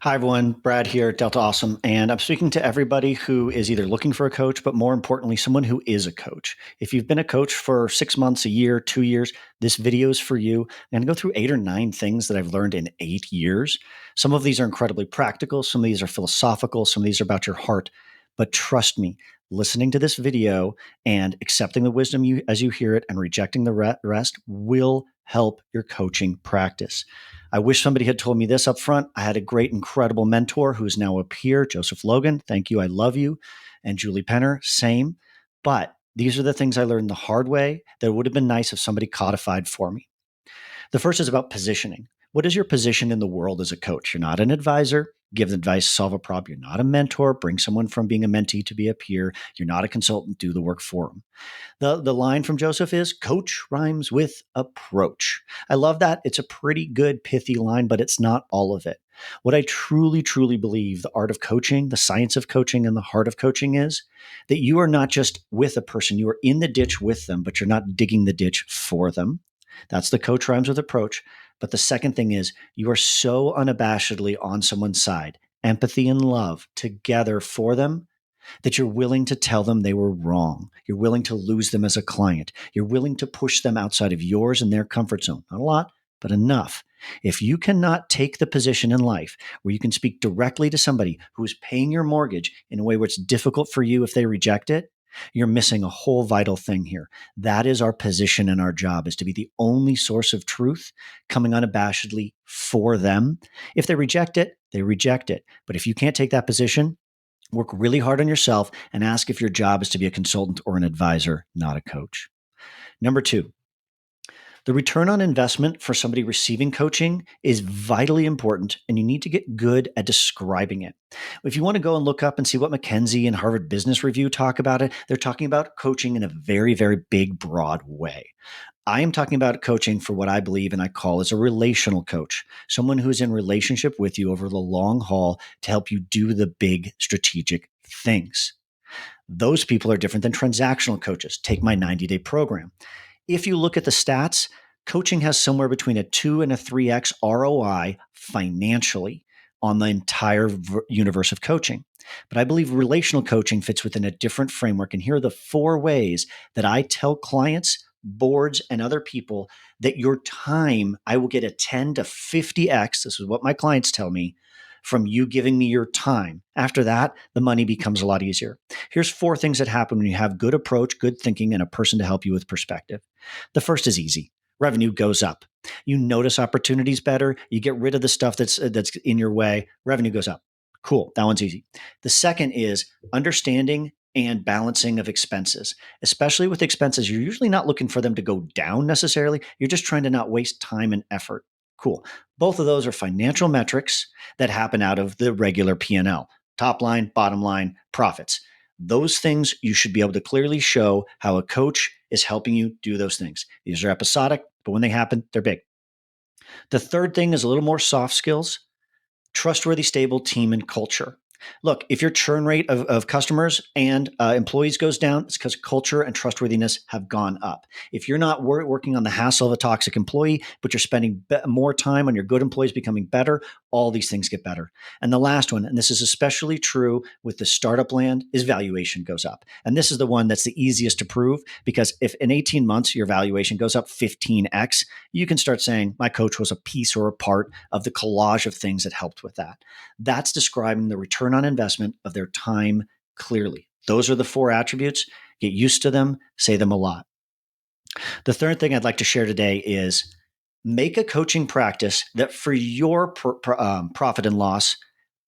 Hi, everyone. Brad here, Delta Awesome. And I'm speaking to everybody who is either looking for a coach, but more importantly, someone who is a coach. If you've been a coach for 6 months, a year, 2 years, this video is for you. I'm going to go through 8 or 9 things that I've learned in 8 years. Some of these are incredibly practical. Some of these are philosophical. Some of these are about your heart. But trust me, listening to this video and accepting the wisdom as you hear it and rejecting the rest will help your coaching practice. I wish somebody had told me this up front. I had a great, incredible mentor who's now a peer, Joseph Logan. Thank you. I love you. And Julie Penner, same. But these are the things I learned the hard way that would have been nice if somebody codified for me. The first is about positioning. What is your position in the world as a coach? You're not an advisor. Give advice, solve a problem. You're not a mentor. Bring someone from being a mentee to be a peer. You're not a consultant. Do the work for them. The line from Joseph is coach rhymes with approach. I love that. It's a pretty good, pithy line, but it's not all of it. What I truly, truly believe the art of coaching, the science of coaching, and the heart of coaching is that you are not just with a person, you are in the ditch with them, but you're not digging the ditch for them. That's the coach rhymes with approach. But the second thing is you are so unabashedly on someone's side, empathy and love together for them, that you're willing to tell them they were wrong. You're willing to lose them as a client. You're willing to push them outside of yours and their comfort zone. Not a lot, but enough. If you cannot take the position in life where you can speak directly to somebody who is paying your mortgage in a way where it's difficult for you if they reject it, you're missing a whole vital thing here. That is our position and our job, is to be the only source of truth coming unabashedly for them. If they reject it, they reject it. But if you can't take that position, work really hard on yourself and ask if your job is to be a consultant or an advisor, not a coach. Number two, the return on investment for somebody receiving coaching is vitally important, and you need to get good at describing it. If you want to go and look up and see what McKinsey and Harvard Business Review talk about it, they're talking about coaching in a very, very big, broad way. I am talking about coaching for what I believe and I call as a relational coach, someone who's in relationship with you over the long haul to help you do the big strategic things. Those people are different than transactional coaches. Take my 90-day program. If you look at the stats, coaching has somewhere between a 2 and a 3x ROI financially on the entire universe of coaching. But I believe relational coaching fits within a different framework. And here are the 4 ways that I tell clients, boards, and other people that your time, I will get a 10 to 50x. This is what my clients tell me from you giving me your time. After that, the money becomes a lot easier. Here's 4 things that happen when you have good approach, good thinking, and a person to help you with perspective. The first is easy. Revenue goes up. You notice opportunities better. You get rid of the stuff that's in your way. Revenue goes up. Cool. That one's easy. The second is understanding and balancing of expenses, especially with expenses. You're usually not looking for them to go down necessarily. You're just trying to not waste time and effort. Cool. Both of those are financial metrics that happen out of the regular P&L, top line, bottom line, profits. Those things you should be able to clearly show how a coach is helping you do those things. These are episodic, but when they happen, they're big. The third thing is a little more soft skills, trustworthy, stable team and culture. Look, if your churn rate of customers and employees goes down, it's because culture and trustworthiness have gone up. If you're not working on the hassle of a toxic employee, but you're spending more time on your good employees becoming better, all these things get better. And the last one, and this is especially true with the startup land, is valuation goes up. And this is the one that's the easiest to prove, because if in 18 months your valuation goes up 15x, you can start saying, my coach was a piece or a part of the collage of things that helped with that. That's describing the return on investment of their time clearly. Those are the 4 attributes. Get used to them, say them a lot. The third thing I'd like to share today is make a coaching practice that for your profit and loss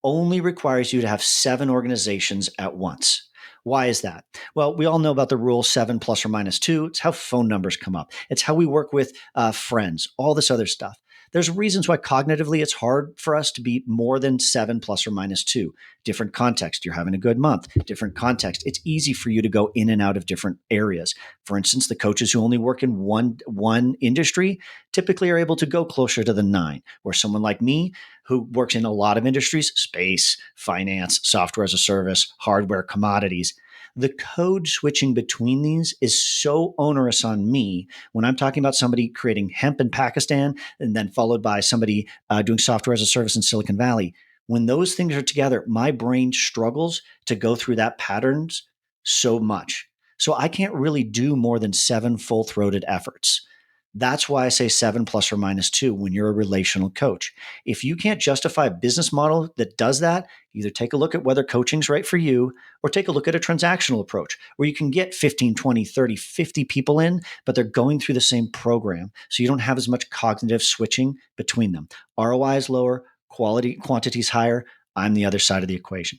only requires you to have 7 organizations at once. Why is that? Well, we all know about the rule 7 plus or minus 2. It's how phone numbers come up. It's how we work with friends, all this other stuff. There's reasons why cognitively it's hard for us to be more than 7 plus or minus 2. Different context. You're having a good month. Different context. It's easy for you to go in and out of different areas. For instance, the coaches who only work in one industry typically are able to go closer to the 9, where someone like me who works in a lot of industries, space, finance, software as a service, hardware, commodities, the code switching between these is so onerous on me when I'm talking about somebody creating hemp in Pakistan and then followed by somebody doing software as a service in Silicon Valley. When those things are together, my brain struggles to go through that patterns so much. So I can't really do more than 7 full-throated efforts. That's why I say 7 plus or minus 2 when you're a relational coach. If you can't justify a business model that does that, either take a look at whether coaching's right for you or take a look at a transactional approach where you can get 15, 20, 30, 50 people in, but they're going through the same program. So you don't have as much cognitive switching between them. ROI is lower, quantity is higher. I'm the other side of the equation.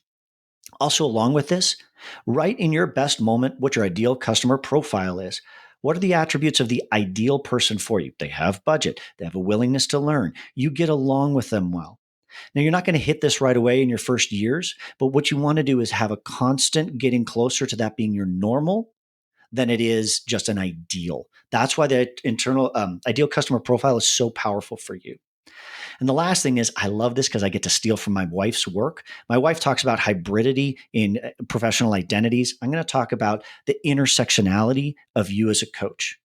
Also, along with this, write in your best moment what your ideal customer profile is. What are the attributes of the ideal person for you? They have budget. They have a willingness to learn. You get along with them well. Now, you're not going to hit this right away in your first years, but what you want to do is have a constant getting closer to that being your normal than it is just an ideal. That's why the internal ideal customer profile is so powerful for you. And the last thing is, I love this because I get to steal from my wife's work. My wife talks about hybridity in professional identities. I'm going to talk about the intersectionality of you as a coach.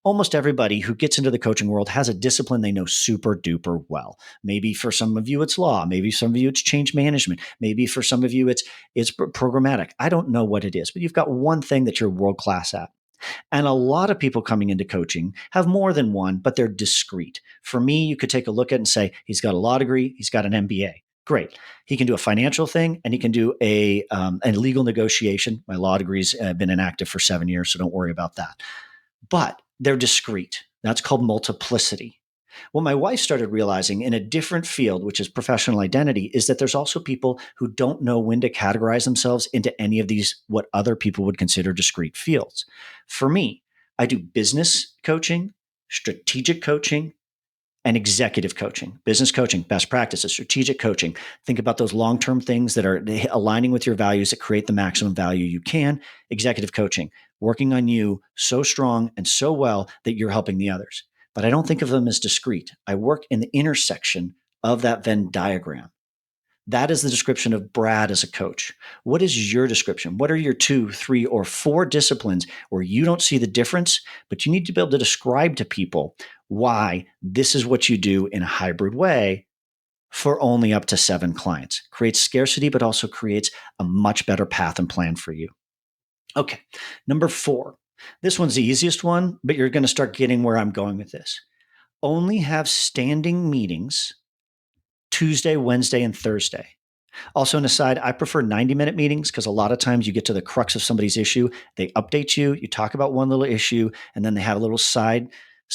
Almost everybody who gets into the coaching world has a discipline they know super duper well. Maybe for some of you it's law, maybe some of you it's change management, maybe for some of you it's programmatic. I don't know what it is, but you've got one thing that you're world class at. And a lot of people coming into coaching have more than one, but they're discrete. For me, you could take a look at it and say, he's got a law degree, he's got an MBA. Great. He can do a financial thing and he can do a legal negotiation. My law degree's been inactive for 7 years, so don't worry about that. But they're discrete. That's called multiplicity. What my wife started realizing in a different field, which is professional identity, is that there's also people who don't know when to categorize themselves into any of these, what other people would consider discrete fields. For me, I do business coaching, strategic coaching, and executive coaching. Business coaching, best practices, strategic coaching. Think about those long-term things that are aligning with your values that create the maximum value you can. Executive coaching, working on you so strong and so well that you're helping the others. But I don't think of them as discrete. I work in the intersection of that Venn diagram. That is the description of Brad as a coach. What is your description? What are your 2, 3, or 4 disciplines where you don't see the difference, but you need to be able to describe to people why this is what you do in a hybrid way for only up to 7 clients? Creates scarcity, but also creates a much better path and plan for you. Okay, number 4. This one's the easiest one, but you're going to start getting where I'm going with this. Only have standing meetings Tuesday, Wednesday, and Thursday. Also, an aside, I prefer 90-minute meetings because a lot of times you get to the crux of somebody's issue. They update you, you talk about one little issue, and then they have a little side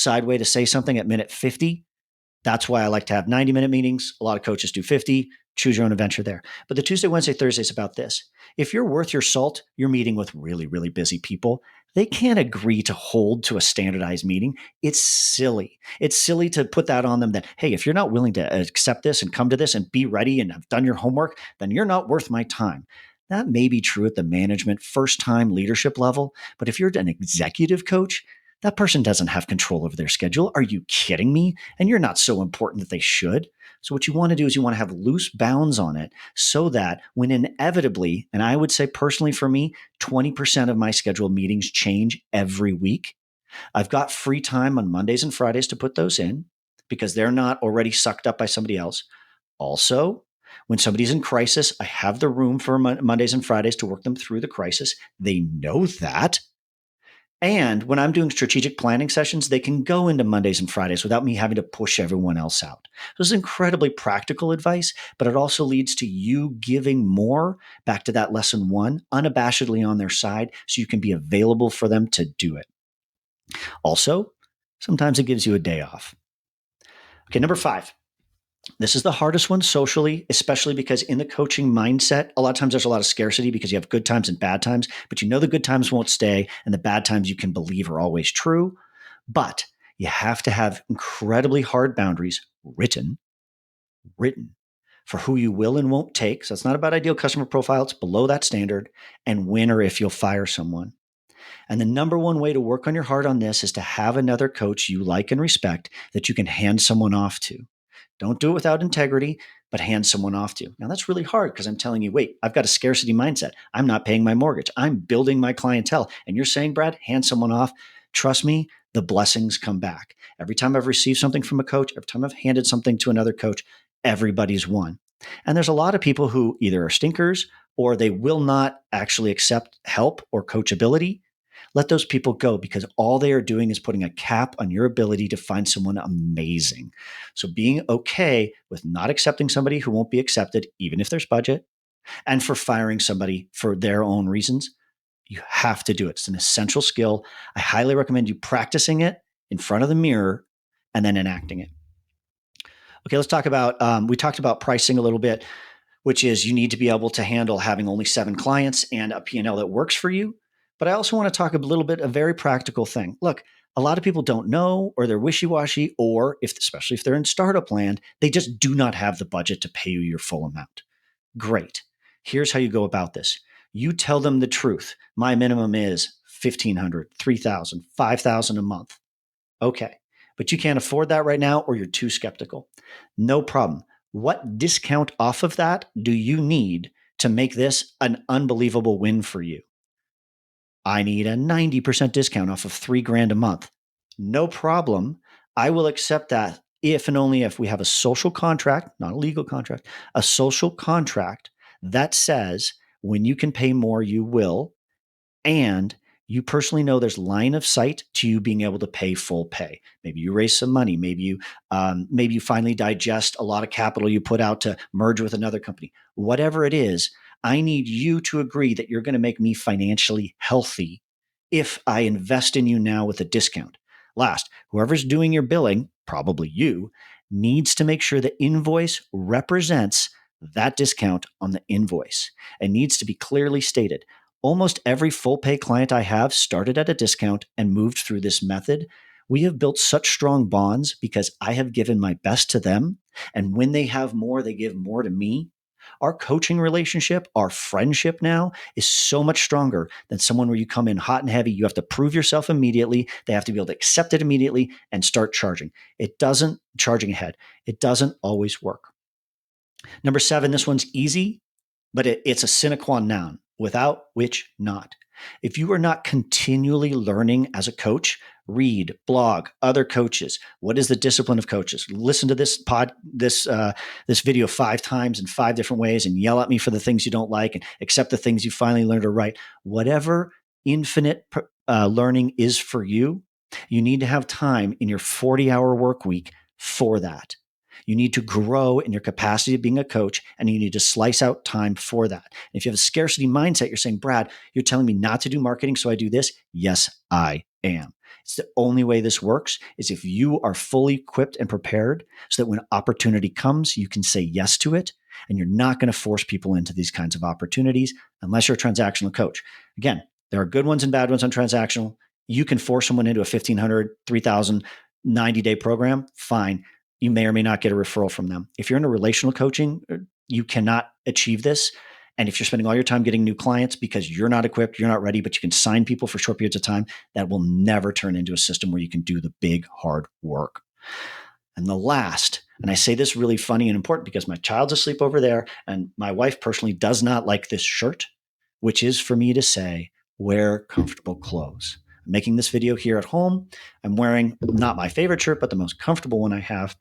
way to say something at minute 50. That's why I like to have 90-minute meetings. A lot of coaches do 50. Choose your own adventure there. But the Tuesday, Wednesday, Thursday is about this. If you're worth your salt, you're meeting with really, really busy people. They can't agree to hold to a standardized meeting. It's silly. It's silly to put that on them that, hey, if you're not willing to accept this and come to this and be ready and have done your homework, then you're not worth my time. That may be true at the management first time leadership level. But if you're an executive coach, that person doesn't have control over their schedule. Are you kidding me? And you're not so important that they should. So what you want to do is you want to have loose bounds on it so that when inevitably, and I would say personally for me, 20% of my scheduled meetings change every week. I've got free time on Mondays and Fridays to put those in because they're not already sucked up by somebody else. Also, when somebody's in crisis, I have the room for Mondays and Fridays to work them through the crisis. They know that. And when I'm doing strategic planning sessions, they can go into Mondays and Fridays without me having to push everyone else out. This is incredibly practical advice, but it also leads to you giving more back to that lesson 1, unabashedly on their side, so you can be available for them to do it. Also, sometimes it gives you a day off. Okay, number 5. This is the hardest one socially, especially because in the coaching mindset, a lot of times there's a lot of scarcity because you have good times and bad times, but you know the good times won't stay and the bad times you can believe are always true. But you have to have incredibly hard boundaries written for who you will and won't take. So it's not about ideal customer profile. It's below that standard, and when or if you'll fire someone. And the number one way to work on your heart on this is to have another coach you like and respect that you can hand someone off to. Don't do it without integrity, but hand someone off to. Now, that's really hard because I'm telling you, wait, I've got a scarcity mindset. I'm not paying my mortgage. I'm building my clientele. And you're saying, Brad, hand someone off. Trust me, the blessings come back. Every time I've received something from a coach, every time I've handed something to another coach, everybody's won. And there's a lot of people who either are stinkers or they will not actually accept help or coachability. Let those people go, because all they are doing is putting a cap on your ability to find someone amazing. So being okay with not accepting somebody who won't be accepted, even if there's budget, and for firing somebody for their own reasons, you have to do it. It's an essential skill. I highly recommend you practicing it in front of the mirror and then enacting it. Okay, let's talk about, we talked about pricing a little bit, which is you need to be able to handle having only 7 clients and a P&L that works for you. But I also want to talk a little bit, a very practical thing. Look, a lot of people don't know, or they're wishy-washy, or especially if they're in startup land, they just do not have the budget to pay you your full amount. Great. Here's how you go about this. You tell them the truth. My minimum is 1,500, 3,000, 5,000 a month. Okay. But you can't afford that right now, or you're too skeptical. No problem. What discount off of that do you need to make this an unbelievable win for you? I need a 90% discount off of $3,000 a month. No problem. I will accept that if and only if we have a social contract, not a legal contract, a social contract that says when you can pay more, you will, and you know there's line of sight to you being able to pay full pay. Maybe you raise some money. Maybe you finally digest a lot of capital you put out to merge with another company. Whatever it is, I need you to agree that you're going to make me financially healthy if I invest in you now with a discount. Last, whoever's doing your billing, probably you, needs to make sure the invoice represents that discount on the invoice. It needs to be clearly stated. Almost every full pay client I have started at a discount and moved through this method. We have built such strong bonds because I have given my best to them. And when they have more, they give more to me. Our coaching relationship, our friendship now is so much stronger than someone where you come in hot and heavy. You have to prove yourself immediately. They have to be able to accept it immediately and start charging. Charging ahead. It doesn't always work. Number 7, this one's easy, but it's a sine qua non, without which not. If you are not continually learning as a coach, read, blog, other coaches. What is the discipline of coaches? Listen to this this video 5 times in 5 different ways, and yell at me for the things you don't like, and accept the things you finally learned to write. Whatever infinite learning is for you, you need to have time in your 40-hour work week for that. You need to grow in your capacity of being a coach, and you need to slice out time for that. And if you have a scarcity mindset, you're saying, Brad, you're telling me not to do marketing, so I do this. Yes, I am. It's the only way this works is if you are fully equipped and prepared so that when opportunity comes, you can say yes to it. And you're not going to force people into these kinds of opportunities unless you're a transactional coach. Again, there are good ones and bad ones on transactional. You can force someone into a 1,500, 3,000, 90-day program. Fine. You may or may not get a referral from them. If you're in a relational coaching, you cannot achieve this. And if you're spending all your time getting new clients because you're not equipped, you're not ready, but you can sign people for short periods of time, that will never turn into a system where you can do the big, hard work. And the last, and I say this really funny and important because my child's asleep over there, and my wife personally does not like this shirt, which is for me to say, wear comfortable clothes. I'm making this video here at home. I'm wearing not my favorite shirt, but the most comfortable one I have.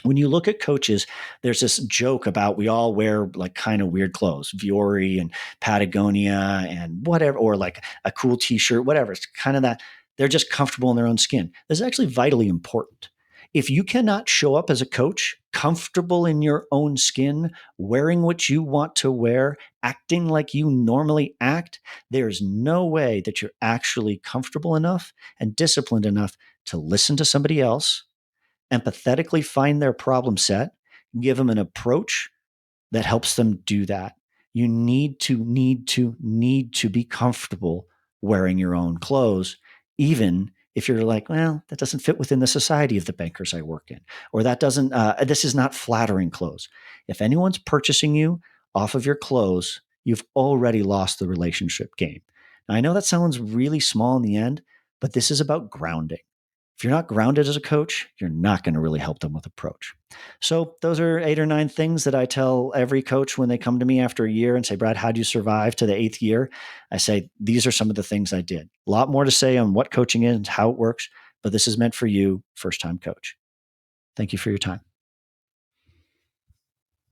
When you look at coaches, there's this joke about we all wear like kind of weird clothes, Viore and Patagonia and whatever, or like a cool t-shirt, whatever. It's kind of that. They're just comfortable in their own skin. This is actually vitally important. If you cannot show up as a coach, comfortable in your own skin, wearing what you want to wear, acting like you normally act, there's no way that you're actually comfortable enough and disciplined enough to listen to somebody else, empathetically find their problem set, give them an approach that helps them do that. You need to be comfortable wearing your own clothes, even if you're like, well, that doesn't fit within the society of the bankers I work in, or that doesn't, this is not flattering clothes. If anyone's purchasing you off of your clothes, you've already lost the relationship game. Now, I know that sounds really small in the end, but this is about grounding. If you're not grounded as a coach, you're not going to really help them with approach. So those are 8 or 9 things that I tell every coach when they come to me after a year and say, Brad, how do you survive to the 8th year? I say, these are some of the things I did. A lot more to say on what coaching is and how it works, but this is meant for you, first-time coach. Thank you for your time.